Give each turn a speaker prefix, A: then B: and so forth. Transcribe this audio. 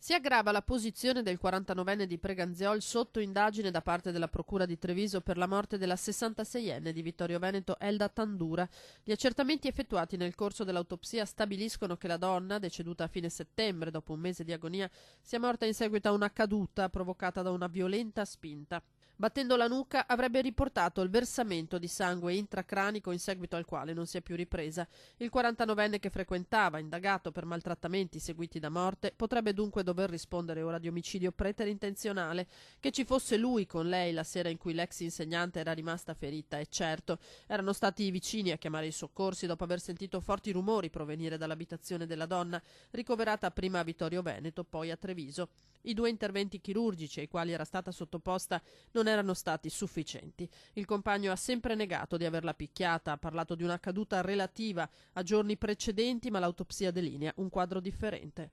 A: Si aggrava la posizione del 49enne di Preganziol sotto indagine da parte della Procura di Treviso per la morte della 66enne di Vittorio Veneto Elda Tandura. Gli accertamenti effettuati nel corso dell'autopsia stabiliscono che la donna, deceduta a fine settembre dopo un mese di agonia, sia morta in seguito a una caduta provocata da una violenta spinta. Battendo la nuca avrebbe riportato il versamento di sangue intracranico in seguito al quale non si è più ripresa. Il 49enne che frequentava, indagato per maltrattamenti seguiti da morte, potrebbe dunque dover rispondere ora di omicidio preterintenzionale. Che ci fosse lui con lei la sera in cui l'ex insegnante era rimasta ferita è certo. Erano stati i vicini a chiamare i soccorsi dopo aver sentito forti rumori provenire dall'abitazione della donna, ricoverata prima a Vittorio Veneto, poi a Treviso. I 2 interventi chirurgici ai quali era stata sottoposta non erano stati sufficienti. Il compagno ha sempre negato di averla picchiata, ha parlato di una caduta relativa a giorni precedenti, ma l'autopsia delinea un quadro differente.